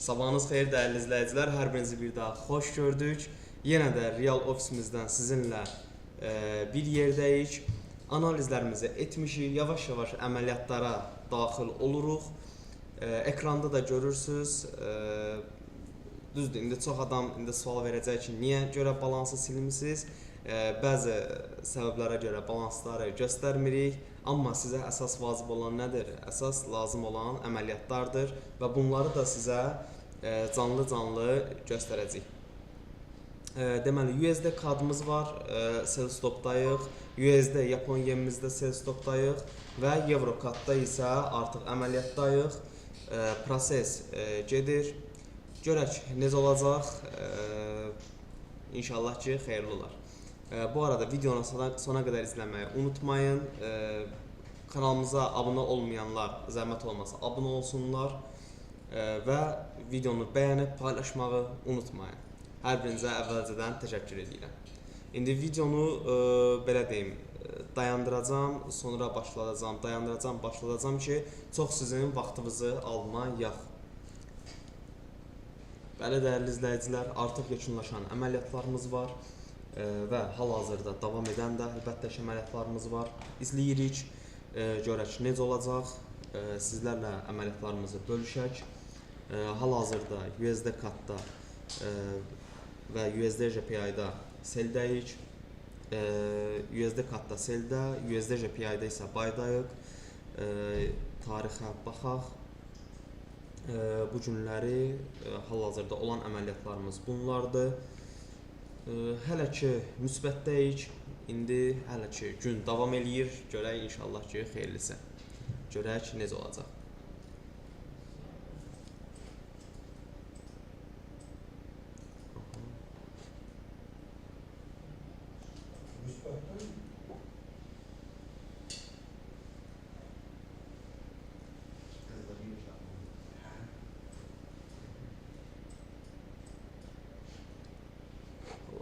Sabahınız xeyir dəyərli izləyicilər, hər birinizi bir daha xoş gördük. Yenə də Real ofisimizdən sizinlə bir yerdəyik. Analizlərimizi etmişik, yavaş-yavaş əməliyyatlara daxil oluruq. Ekranda da görürsünüz. Düzdür, indi çox adam sual verəcək ki, niyə görə balansı silmisiniz? Bəzi səbəblərə görə balansları göstərmirik. Amma sizə əsas vacib olan nədir? Əsas lazım olan əməliyyatlardır və bunları da sizə canlı-canlı göstərəcəyik. Deməli, USD kadımız var, sell stopdayıq. USD Yapon yenimizdə sell stopdayıq və Euro kadda isə artıq əməliyyatdayıq. Proses gedir. Görək necə olacaq? İnşallah ki, xeyirli olar. Bu arada videonu sona qədər izləməyi unutmayın. Kanalımıza abunə olmayanlar zəhmət olmasa abunə olsunlar və videonu bəyənib paylaşmağı unutmayın. Hər birinizə əvvəlcədən təşəkkür edirəm. İndi videonu belə deyim, dayandıracam, sonra başladacam, dayandıracam, başladacam ki, çox sizin vaxtınızı almayaq. Bəli, dəyərli izləyicilər, artıq yekunlaşan əməliyyatlarımız var və hal-hazırda davam edən də əlbəttə ki, əməliyyatlarımız var. İzləyirik, görək necə olacaq, sizlərlə əməliyyatlarımızı bölüşək. Hal-hazırda USD kadda və USD JPY-da seldəyik. USD kadda seldə, USD JPY-da isə baydayıq. Tarixə baxaq. Bu günləri hal-hazırda olan əməliyyatlarımız bunlardır. Hələ ki müsbətdəyik. İndi hələ ki gün davam eləyir. Görək inşallah ki xeyirlisi. Görək necə olacaq.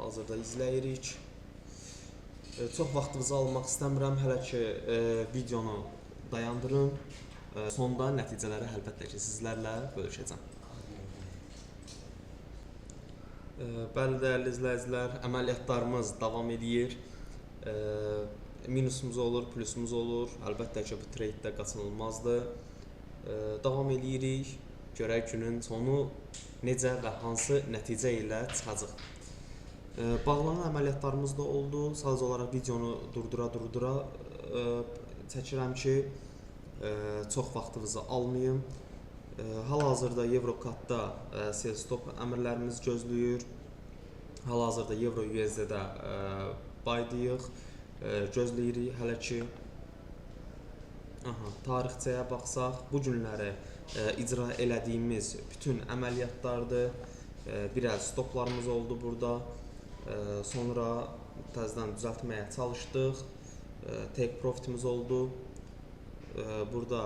Hazırda izləyirik. Çox vaxtınızı almaq istəmirəm. Hələ ki videonu dayandırın. Sonda nəticələri əlbəttə ki sizlərlə bölüşəcəm. Bəli, dəyərli izləyicilər, əməliyyatlarımız davam edir. Minusumuz olur, plusumuz olur. Əlbəttə ki bu treydə qaçınılmazdır. Davam edirik. Görək günün sonu necə və hansı nəticə ilə çıxacaq. Bağlanan əməliyyatlarımız da oldu. Sadəcə olaraq videonu durdura çəkirəm ki, çox vaxtınızı almayım. Hal-hazırda Euro kadda sell stop əmrlərimiz gözləyir. Hal-hazırda Euro USD-də baydayıq. Gözləyirik hələ ki. Tarixçəyə baxsaq, bu günləri icra elədiyimiz bütün əməliyyatlardır. Biraz stoplarımız oldu burada. Sonra təzədən düzəltməyə çalışdıq. Take profitimiz oldu. Burada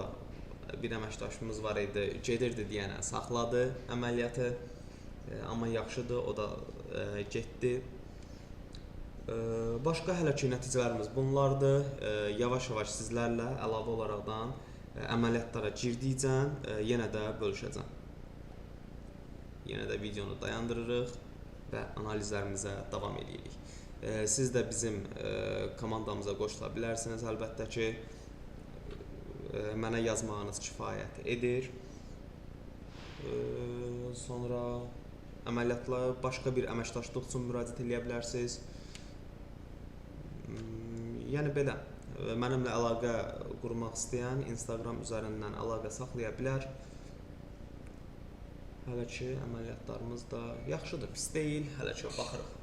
bir əməkdaşımız var idi, gedirdi deyənə saxladı əməliyyatı. Amma yaxşıdır, o da getdi. Başqa hələ ki nəticələrimiz bunlardır. Yavaş-yavaş sizlərlə əlavə olaraqdan əməliyyatlara girdikcən yenə də bölüşəcəm. Yenə də videonu dayandırırıq və analizlərimizə davam edirik. Siz də bizim komandamıza qoşula bilərsiniz. Əlbəttə ki, mənə yazmağınız kifayət edir. Sonra əməliyyatla başqa bir əməkdaşlıq üçün müraciət edə bilərsiniz. Yəni belə, mənimlə əlaqə qurmaq istəyən Instagram üzərindən əlaqə saxlaya bilər. Hələ ki əməliyyatlarımız da yaxşıdır, pis deyil. Hələ ki baxırıq.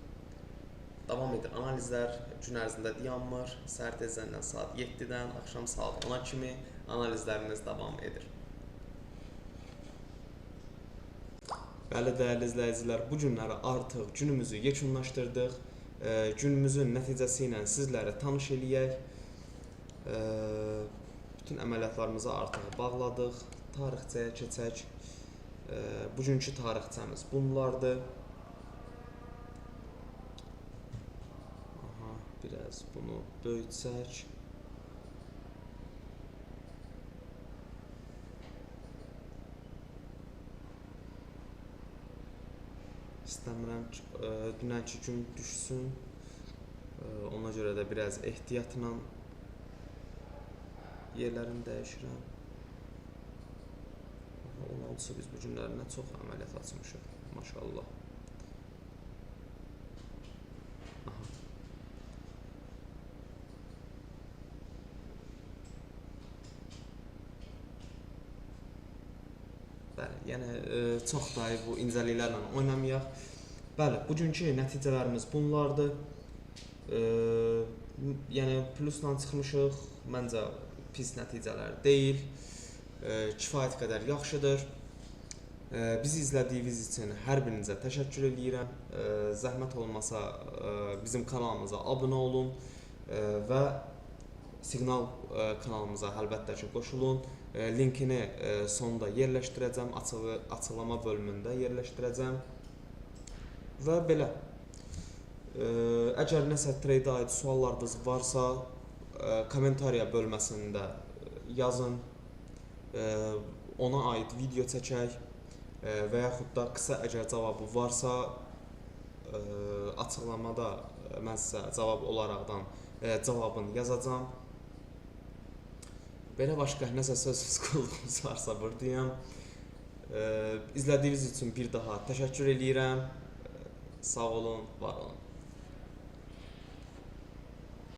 Davam edir analizlər, gün ərzində dayanmır. Səhər tezdən saat 7-dən axşam saat 10-a kimi analizlərimiz davam edir. Bəli, dəyərli izləyicilər, bu günləri artıq günümüzü yekunlaşdırdıq. Günümüzün nəticəsi ilə sizləri tanış eləyək. Bütün əməliyyatlarımızı artıq bağladıq. Tarixçəyə keçək. Bugünkü tarixçəmiz bunlardır. Biraz bunu böyütsək. İstəmirəm ki, dünənki gün düşsün. Ona görə də biraz ehtiyatla yerlərini dəyişirəm. 16-sı biz bu günlərində çox əməliyyat açmışıq, maşallah. Aha. Bəli, yəni çox da bu incəliklərlə oynamayaq. Bəli, bugünkü nəticələrimiz bunlardır. Yəni plusla çıxmışıq. Məncə pis nəticələr deyil. Kifayət qədər yaxşıdır. Bizi izlədiyiniz üçün hər birinizə təşəkkür edirəm. Zəhmət olmasa bizim kanalımıza abunə olun və Siqnal kanalımıza əlbəttə ki qoşulun. Linkini sonda yerləşdirəcəm, açıqlama bölümündə yerləşdirəcəm. Və belə. Əgər nəsə trade aid suallarınız varsa, kommentariya bölməsində yazın. Ona aid video çəkək və yaxud da qısa əgər cavabı varsa, açıqlamada mən sizə cavab olaraqdan cavabını yazacağam. Belə başqa nəsə söz qulluğunuz varsa buradayım. İzlədiyiniz üçün bir daha təşəkkür edirəm. Sağ olun, var olun.